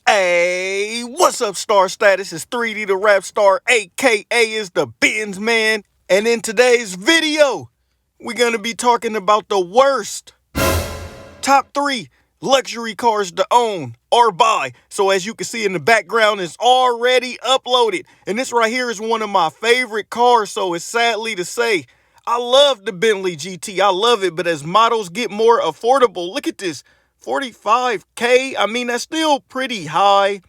Hey, what's up, Star Status? It's 3D the Rap Star, aka is the Benz Man. And in today's video, we're gonna be talking about the worst top 3 luxury cars to own or buy. So as you can see in the background, it's already uploaded. And this right here is one of my favorite cars, so it's sadly to say, I love the Bentley GT. I love it, but as models get more affordable, look at this. 45K. I mean, that's still pretty high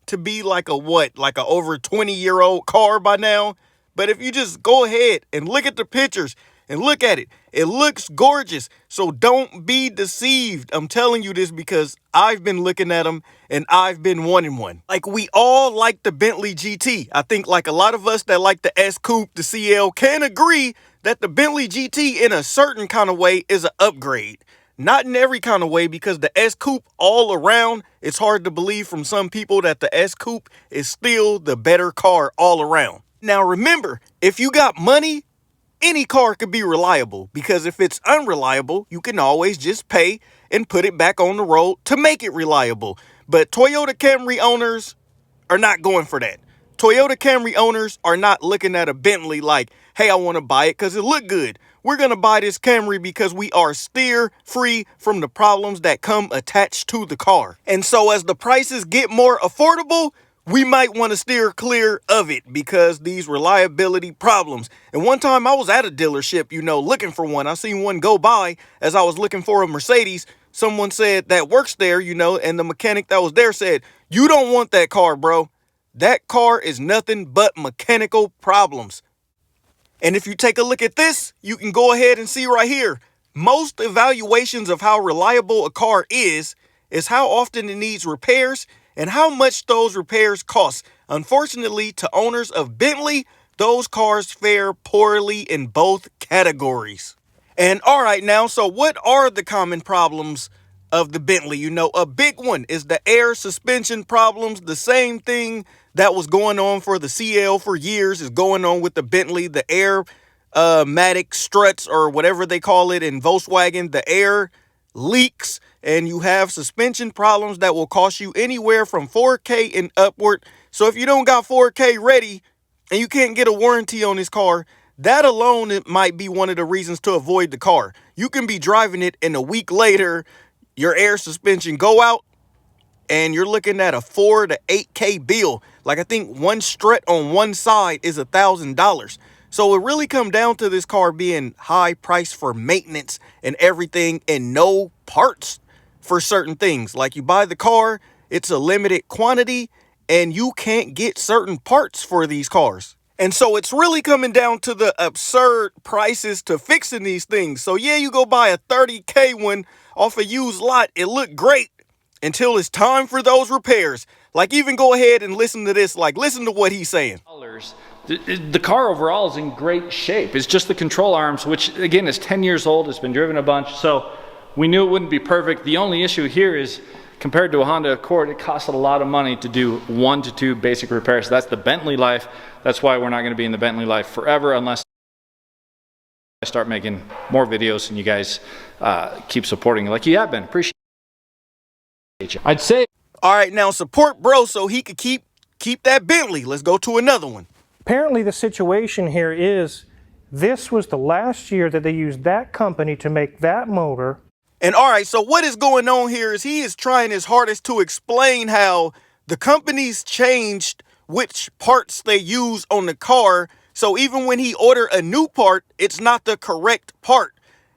to be like a over 20-year-old car by now. But if you just go ahead and look at the pictures and look at it, it looks gorgeous. So don't be deceived. I'm telling you this because I've been looking at them and I've been wanting one. Like, we all like the Bentley GT. I think like a lot of us that like the S Coupe, the CL, can agree that the Bentley GT in a certain kind of way is an upgrade. Not in every kind of way, because the S Coupe all around, it's hard to believe from some people that the S Coupe is still the better car all around. Now remember, if you got money, any car could be reliable, because if it's unreliable, you can always just pay and put it back on the road to make it reliable. But Toyota Camry owners are not going for that. Toyota Camry owners are not looking at a Bentley like, hey, I want to buy it because it look good. We're going to buy this Camry because we are steer free from the problems that come attached to the car. And so as the prices get more affordable, we might want to steer clear of it because these reliability problems. And one time I was at a dealership, looking for one. I seen one go by as I was looking for a Mercedes. Someone said that works there, and the mechanic that was there said, you don't want that car, bro. That car is nothing but mechanical problems. And if you take a look at this, you can go ahead and see right here. Most evaluations of how reliable a car is how often it needs repairs and how much those repairs cost. Unfortunately, to owners of Bentley, those cars fare poorly in both categories. And all right now, so what are the common problems of the Bentley? A big one is the air suspension problems. The same thing that was going on for the CL for years is going on with the Bentley. The air-matic struts, or whatever they call it in Volkswagen, the air leaks, and you have suspension problems that will cost you anywhere from $4K and upward. So if you don't got $4K ready and you can't get a warranty on this car, that alone, it might be one of the reasons to avoid the car. You can be driving it and a week later, your air suspension go out and you're looking at a $4 to $8K bill. Like, I think one strut on one side is $1,000. So it really come down to this car being high price for maintenance and everything, and no parts for certain things. Like, you buy the car, it's a limited quantity and you can't get certain parts for these cars. And so it's really coming down to the absurd prices to fixing these things. So yeah, you go buy a 30K one off a used lot, it looked great until it's time for those repairs. Like, even go ahead and listen to this. Like, listen to what he's saying. The car overall is in great shape. It's just the control arms, which again is 10 years old. It's been driven a bunch. So we knew it wouldn't be perfect. The only issue here is, compared to a Honda Accord, it costed a lot of money to do 1 to 2 basic repairs. That's the Bentley life. That's why we're not going to be in the Bentley life forever unless I start making more videos and you guys keep supporting like you have been. Appreciate you. I'd say. All right, now support bro so he could keep that Bentley. Let's go to another one. Apparently the situation here is this was the last year that they used that company to make that motor. And all right, so what is going on here is he is trying his hardest to explain how the companies changed which parts they use on the car. So even when he order a new part, it's not the correct part.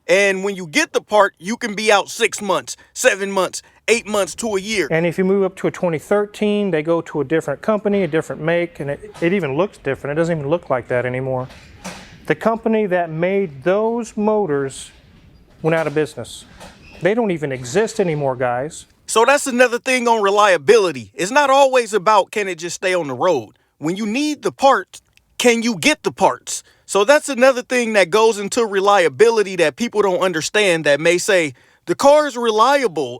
And when you get the part, you can be out 6 months, 7 months, 8 months to a year. And if you move up to a 2013, they go to a different company, a different make, and it even looks different. It doesn't even look like that anymore. The company that made those motors went out of business. They don't even exist anymore, guys. So that's another thing on reliability. It's not always about, can it just stay on the road? When you need the parts, can you get the parts? So that's another thing that goes into reliability that people don't understand, that may say, the car is reliable.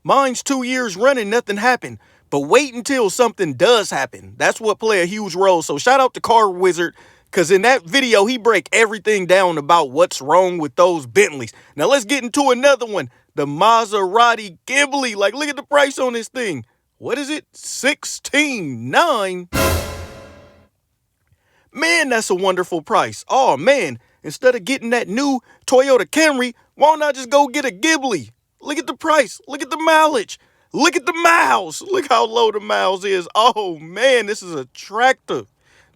Mine's 2 years running, nothing happened. But wait until something does happen. That's what play a huge role. So shout out to Car Wizard, because in that video, he break everything down about what's wrong with those Bentleys. Now let's get into another one. The Maserati Ghibli. Like, look at the price on this thing. what is it? 16.9. Man, that's a wonderful price. Oh man, instead of getting that new Toyota Camry, why don't I just go get a Ghibli? Look at the price. Look at the mileage. Look at the miles. Look how low the miles is. Oh man, this is attractive.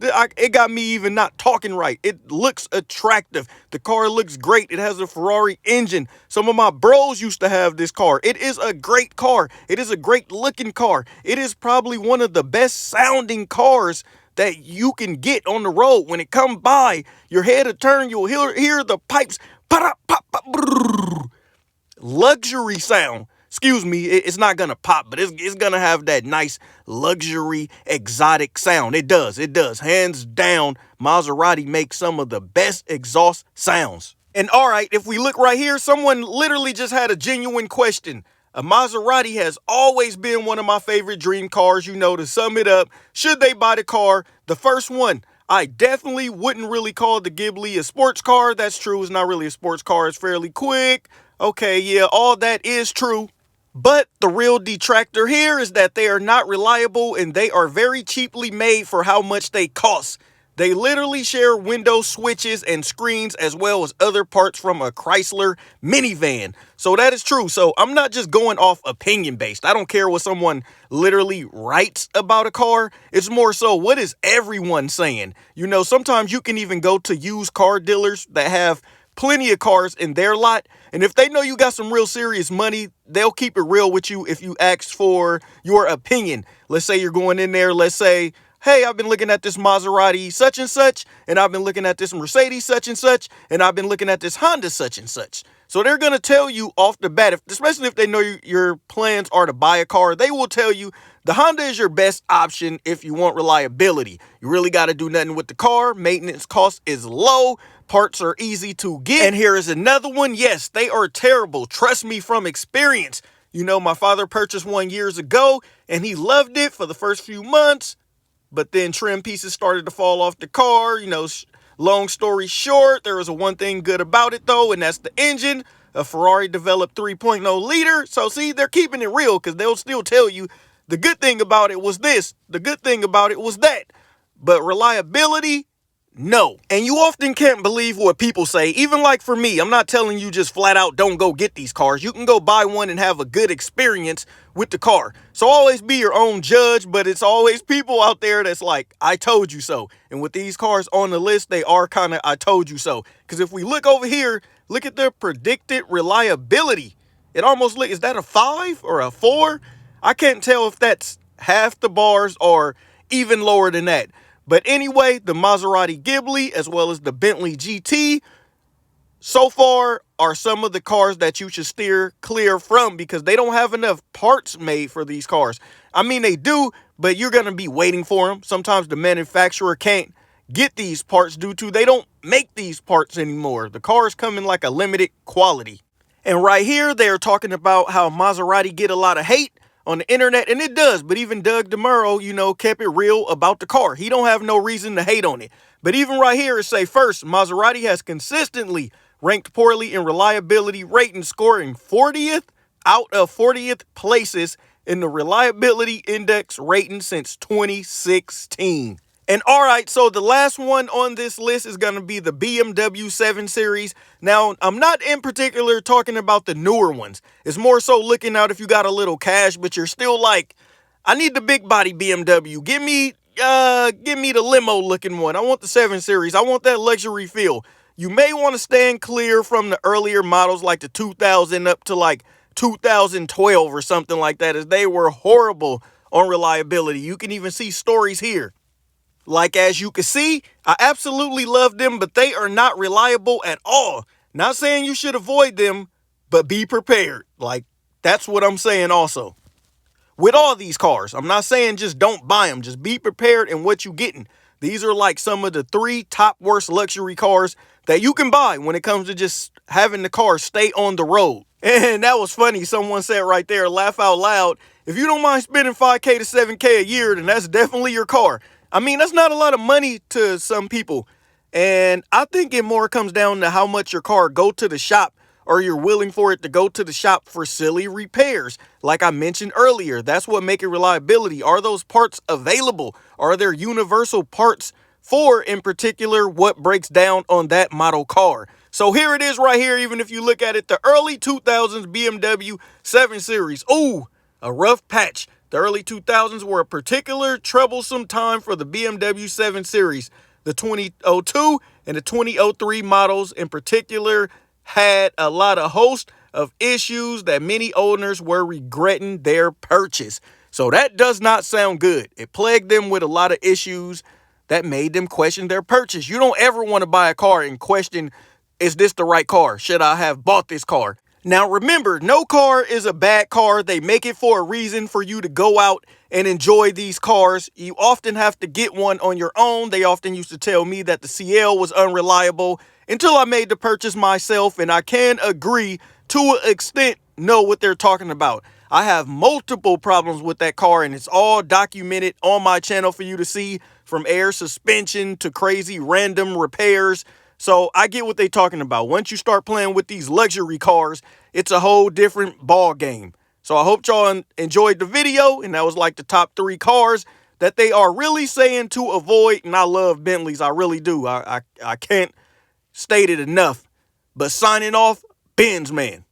It got me even not talking right. It looks attractive. The car looks great. It has a Ferrari engine. Some of my bros used to have this car. It is a great car. It is a great looking car. It is probably one of the best sounding cars that you can get on the road. When it come by, your head will turn, you'll hear the pipes, pop, pop, pop, brrr, luxury sound. Excuse me, it's not gonna pop, but it's gonna have that nice luxury exotic sound. It does. Hands down, Maserati makes some of the best exhaust sounds. And all right, if we look right here, someone literally just had a genuine question. A Maserati has always been one of my favorite dream cars. You know, to sum it up, should they buy the car? The first one, I definitely wouldn't really call the Ghibli a sports car. That's true. It's not really a sports car. It's fairly quick. Okay, yeah, all that is true. But the real detractor here is that they are not reliable and they are very cheaply made for how much they cost. They literally share window switches and screens as well as other parts from a Chrysler minivan. So that is true. So I'm not just going off opinion based. I don't care what someone literally writes about a car. It's more so, what is everyone saying? You know, sometimes you can even go to used car dealers that have plenty of cars in their lot. And if they know you got some real serious money, they'll keep it real with you if you ask for your opinion. Let's say you're going in there, let's say, hey, I've been looking at this Maserati such and such, and I've been looking at this Mercedes such and such, and I've been looking at this Honda such and such. So they're going to tell you off the bat, especially if they know your plans are to buy a car, they will tell you the Honda is your best option if you want reliability. You really got to do nothing with the car. Maintenance cost is low. Parts are easy to get. And here is another one. Yes, they are terrible. Trust me from experience. You know, my father purchased one years ago, and he loved it for the first few months. But then trim pieces started to fall off the car. You know, long story short, there was one thing good about it, though, and that's the engine. A Ferrari developed 3.0 liter. So, see, they're keeping it real because they'll still tell you the good thing about it was this. The good thing about it was that. But reliability, no. And you often can't believe what people say. Even like for me, I'm not telling you just flat out don't go get these cars. You can go buy one and have a good experience with the car. So always be your own judge, but it's always people out there that's like, I told you so. And with these cars on the list, they are kind of I told you so. Because if we look over here, look at their predicted reliability. It almost is that a 5 or a 4? I can't tell if that's half the bars or even lower than that. But anyway, the Maserati Ghibli as well as the Bentley GT so far are some of the cars that you should steer clear from because they don't have enough parts made for these cars. I mean, they do, but you're going to be waiting for them. Sometimes the manufacturer can't get these parts due to they don't make these parts anymore. The cars come in like a limited quality. And right here, they're talking about how Maserati get a lot of hate on the internet, and it does. But even Doug DeMuro, you know, kept it real about the car. He don't have no reason to hate on it. But even right here, it say first, Maserati has consistently ranked poorly in reliability rating, scoring 40th out of 40th places in the reliability index rating since 2016. And all right, so the last one on this list is going to be the BMW 7 Series. Now, I'm not in particular talking about the newer ones. It's more so looking out if you got a little cash, but you're still like, I need the big body BMW. Give me the limo looking one. I want the 7 Series. I want that luxury feel. You may want to stand clear from the earlier models like the 2000 up to like 2012 or something like that, as they were horrible on reliability. You can even see stories here. Like, as you can see, I absolutely love them, but they are not reliable at all. Not saying you should avoid them, but be prepared. Like, that's what I'm saying also. With all these cars, I'm not saying just don't buy them. Just be prepared in what you're getting. These are like some of the 3 top worst luxury cars that you can buy when it comes to just having the car stay on the road. And that was funny. Someone said right there, laugh out loud, if you don't mind spending $5K to $7K a year, then that's definitely your car. I mean, that's not a lot of money to some people. And I think it more comes down to how much your car go to the shop or you're willing for it to go to the shop for silly repairs. Like I mentioned earlier, that's what makes it reliability. Are those parts available? Are there universal parts for, in particular, what breaks down on that model car? So here it is right here. Even if you look at it, the early 2000s BMW 7 Series. Ooh, a rough patch. The early 2000s were a particular troublesome time for the BMW 7 Series. The 2002 and the 2003 models in particular had a host of issues that many owners were regretting their purchase. So that does not sound good. It plagued them with a lot of issues that made them question their purchase. You don't ever want to buy a car and question, is this the right car? Should I have bought this car? Now remember, no car is a bad car. They make it for a reason, for you to go out and enjoy these cars. You often have to get one on your own. They often used to tell me that the CL was unreliable until I made the purchase myself, and I can agree to an extent, know what they're talking about. I have multiple problems with that car, and it's all documented on my channel for you to see, from air suspension to crazy random repairs. So I get what they're talking about. Once you start playing with these luxury cars, it's a whole different ball game. So I hope y'all enjoyed the video, and that was like the top 3 cars that they are really saying to avoid. And I love Bentleys, I really do. I can't state it enough. But signing off, Benz Man.